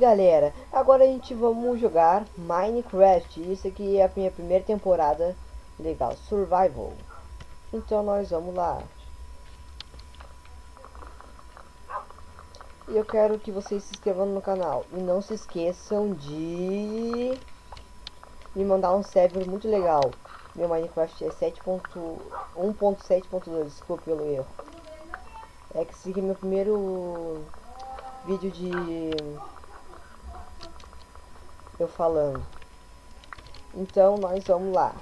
galera, agora a gente vamos jogar Minecraft. Isso aqui é a minha primeira temporada legal, Survival. Então nós vamos lá. E eu quero que vocês se inscrevam no canal. E não se esqueçam de me mandar um server muito legal. Meu Minecraft é 1.7.2, desculpe pelo erro. É que esse aqui é meu primeiro vídeo de eu falando. Então nós vamos lá.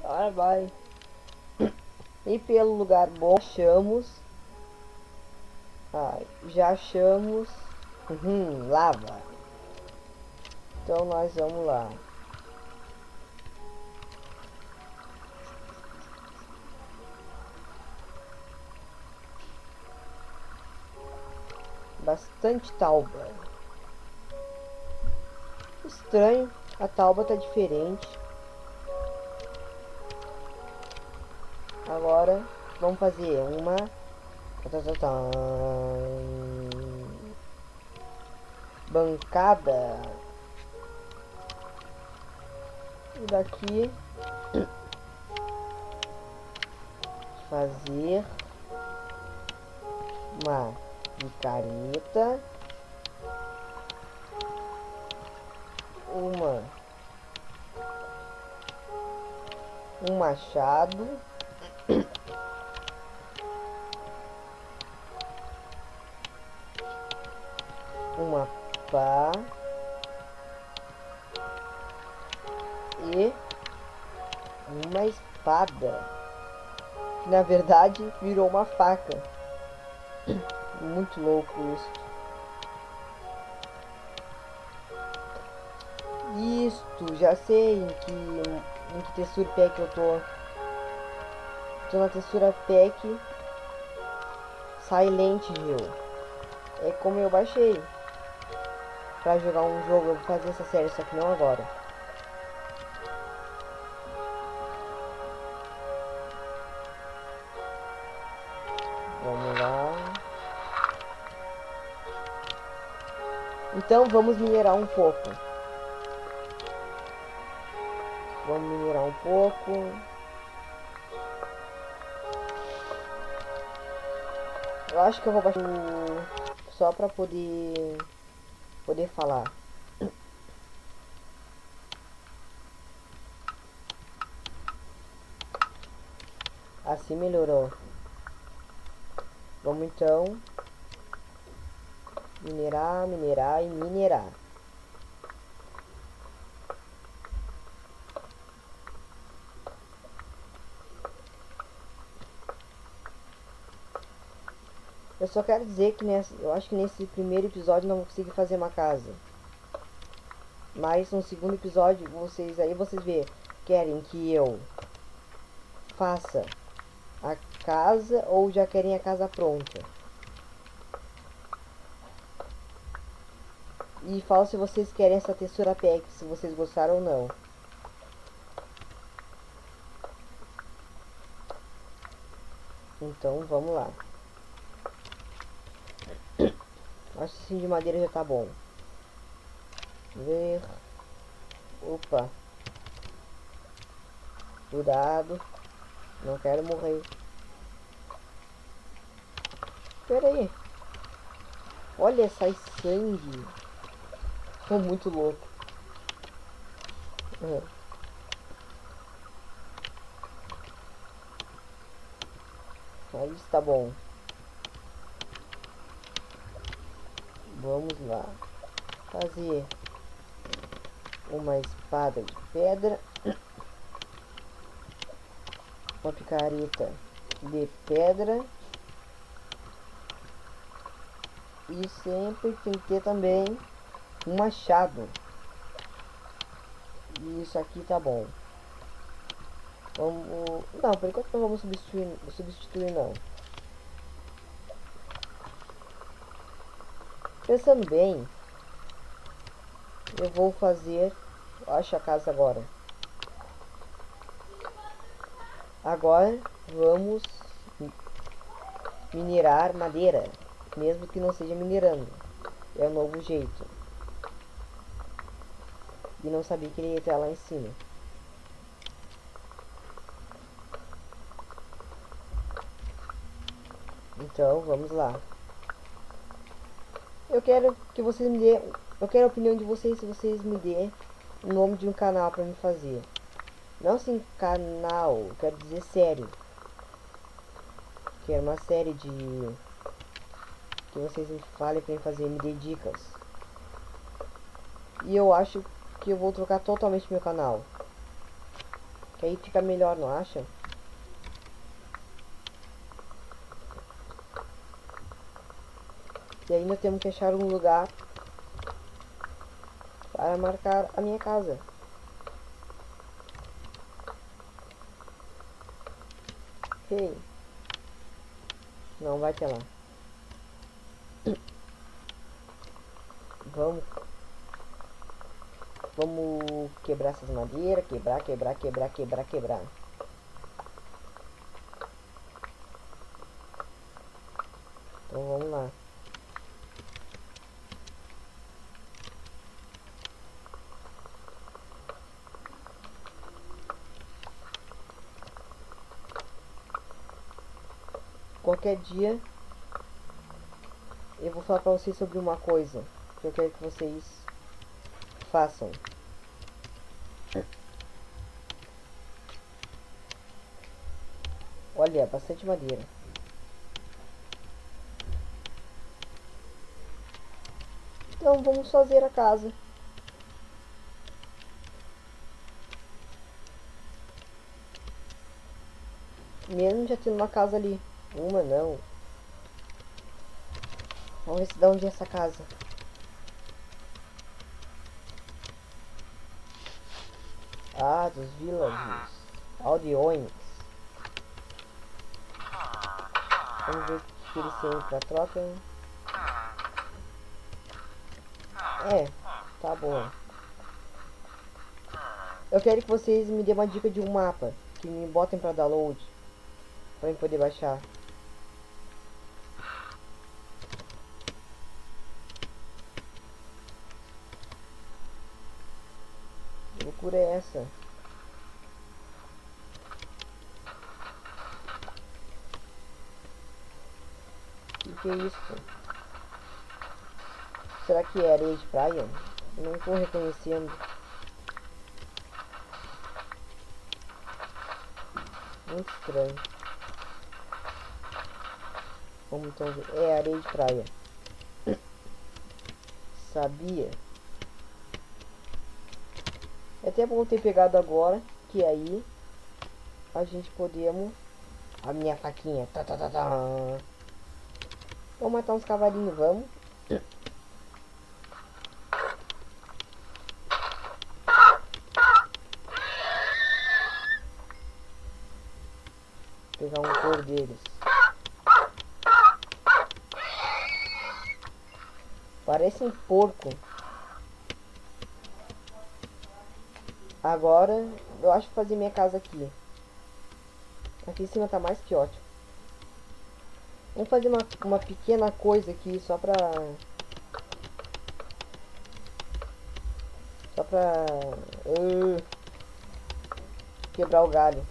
Agora vai. E pelo lugar bom achamos. Já achamos. Lava. Então nós vamos lá. Bastante tauba. Estranho, a tauba tá diferente. Agora vamos fazer uma bancada. E daqui fazer uma picareta, um machado, uma pá e uma espada, que na verdade virou uma faca. Muito louco isso. Isto, já sei em que textura pack eu tô. Tô na textura pack Silent Hill. É como eu baixei pra jogar um jogo. Eu vou fazer essa série, só que não agora. Vamos lá. Então vamos minerar um pouco. Vamos minerar um pouco. Eu acho que eu vou baixar só pra poder falar. Assim melhorou. Vamos então minerar, minerar e minerar. Eu só quero dizer que eu acho que nesse primeiro episódio não vou conseguir fazer uma casa. Mas no segundo episódio vocês vê, querem que eu faça a casa ou já querem a casa pronta. E fala se vocês querem essa textura pack, se vocês gostaram ou não. Então vamos lá. Acho que sim, de madeira já tá bom. Ver. Opa. Cuidado. Não quero morrer. Pera aí. Olha, sai sangue. Tô muito louco. Aí está bom. Vamos lá. Fazer uma espada de pedra. Uma picareta de pedra. E sempre tem que ter também um machado. E isso aqui tá bom. Vamos... Não, por enquanto não vamos substituir não. Pensando bem, eu vou fazer... Acho a casa agora. Agora vamos minerar madeira, mesmo que não seja minerando. É o novo jeito. E não sabia que ele ia estar lá em cima. Então, vamos lá. Eu quero que vocês me dêem... Eu quero a opinião de vocês, se vocês me dêem o nome de um canal pra me fazer. Não assim, canal, eu quero dizer série. Quero uma série de... que vocês me falem pra me fazer, me dê dicas. E eu acho que eu vou trocar totalmente meu canal. Que aí fica melhor, não acha? E ainda temos que achar um lugar para marcar a minha casa. Hey. Não vai ter lá. Vamos quebrar essas madeiras. Quebrar. Então vamos lá. Qualquer dia eu vou falar pra vocês sobre uma coisa que eu quero que vocês façam. Olha, bastante madeira. Então vamos fazer a casa. Mesmo já tendo uma casa ali. Uma não. Vamos ver se dá onde é essa casa. Ah, dos villagers. Aldeões. Vamos ver o que eles têm pra troca. É, tá bom. Eu quero que vocês me dêem uma dica de um mapa. Que me botem pra download. Pra eu poder baixar. Que loucura é essa? O que é isso? Será que é areia de praia? Eu não tô reconhecendo. Muito estranho. Vamos então ver. É areia de praia. Sabia? É até bom ter pegado agora, que aí a gente podemos... A minha faquinha. Tá, tá, tá, tá. Vamos matar uns cavalinhos, vamos. Pegar um couro deles. Parece um porco. Agora, eu acho que fazer minha casa aqui. Aqui em cima tá mais que ótimo. Vamos fazer uma pequena coisa aqui, só pra... quebrar o galho.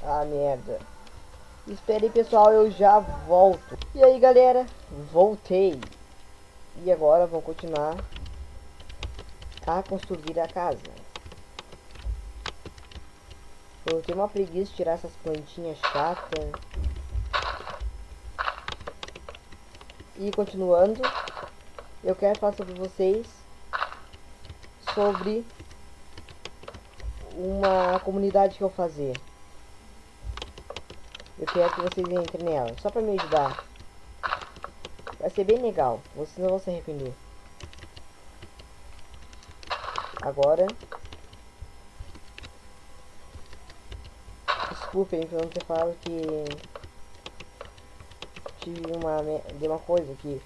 Ah, merda. Espere aí, pessoal, eu já volto. E aí, galera, voltei. E agora vamos continuar a construir a casa. Eu tenho uma preguiça de tirar essas plantinhas chatas. E continuando, eu quero falar sobre vocês sobre uma comunidade que eu vou fazer. Eu quero que vocês entrem nela, só pra me ajudar. Vai ser bem legal, vocês não vão se arrepender. Agora, desculpem por não ter falado que tive de uma coisa aqui.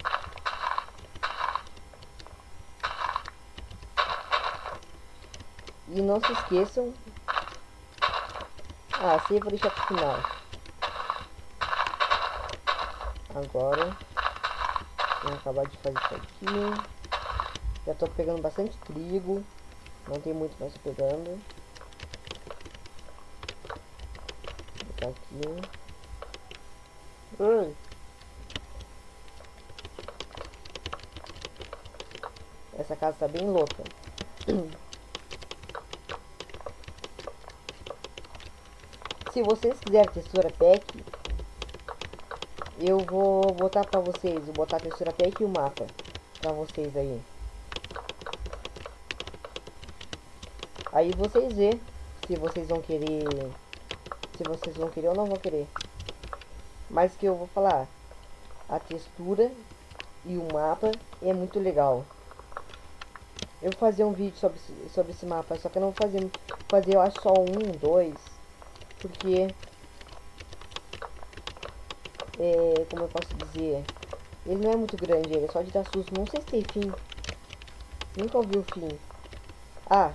E não se esqueçam. Ah, sim, eu vou deixar pro final. Agora, vamos acabar de fazer isso aqui. Já tô pegando bastante trigo. Não tem muito, mais pegando. Vou botar aqui. Essa casa tá bem louca. Se vocês quiserem textura pack, eu vou botar pra vocês. Vou botar a textura pack e o mapa pra vocês aí. Aí vocês vê se vocês vão querer. Se vocês vão querer ou não vão querer. Mas que eu vou falar, a textura e o mapa é muito legal. Eu vou fazer um vídeo sobre esse mapa, só que eu não vou fazer eu acho só um, dois, porque como eu posso dizer, ele não é muito grande, ele é só de dar susto, não sei se tem fim, nunca ouvi o fim. Ah,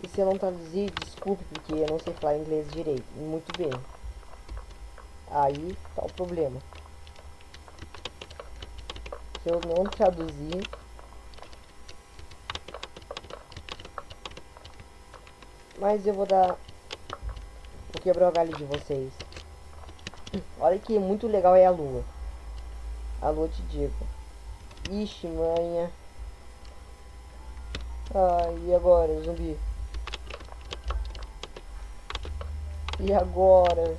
e se eu não traduzir, desculpe, porque eu não sei falar inglês direito, muito bem. Aí tá o problema. Se eu não traduzir, mas eu vou quebrar o galho de vocês. Olha que muito legal é a lua. A lua, te digo. Ixi, manha. Ai, e agora, zumbi? E agora?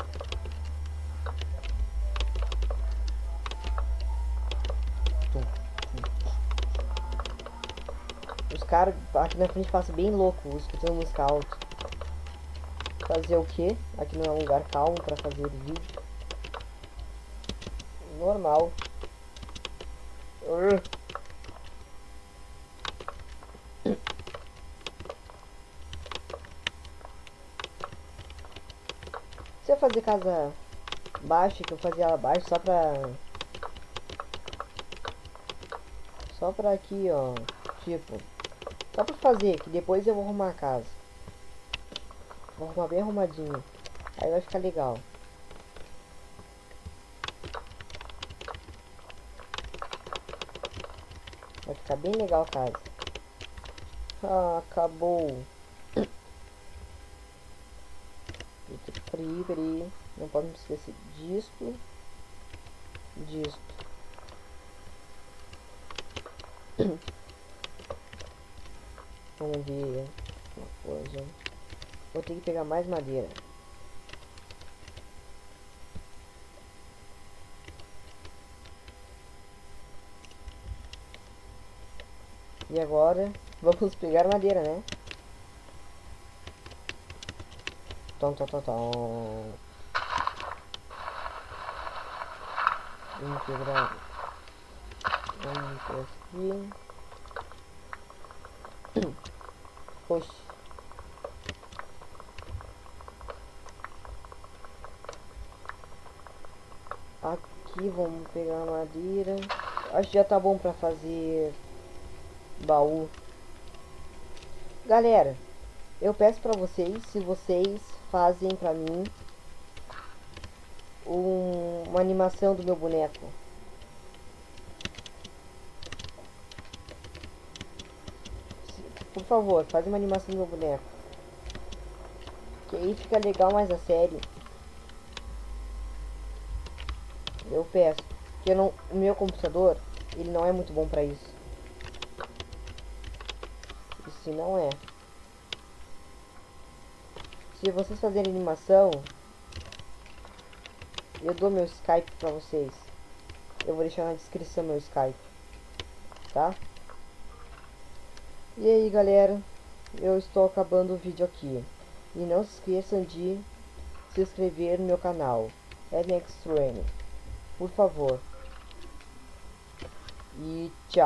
Os caras aqui na frente passam bem louco, escutando música alto. Fazer o que? Aqui não é um lugar calmo pra fazer vídeo. Normal. Se eu fazer casa baixa, que eu fazia ela baixa só pra aqui, ó, tipo, só pra fazer, que depois eu vou arrumar a casa. Vou arrumar bem arrumadinho, aí vai ficar legal. Vai ficar bem legal a casa. Ah, acabou. Peraí. Não pode me esquecer disto. Vamos ver uma coisa. Vou ter que pegar mais madeira. E agora vamos pegar madeira, né? Vamos quebrar. Vamos por aqui. Oxi. Aqui vamos pegar a madeira. Acho que já tá bom pra fazer baú. Galera, eu peço pra vocês, se vocês fazem pra mim uma animação do meu boneco. Por favor, faz uma animação do meu boneco. Que aí fica legal mais a série. Eu peço. Porque o meu computador, ele não é muito bom pra isso. E se não é. Se vocês fazerem animação, eu dou meu Skype pra vocês. Eu vou deixar na descrição meu Skype. Tá? E aí, galera, eu estou acabando o vídeo aqui. E não se esqueçam de se inscrever no meu canal, Extreme, por favor. E tchau.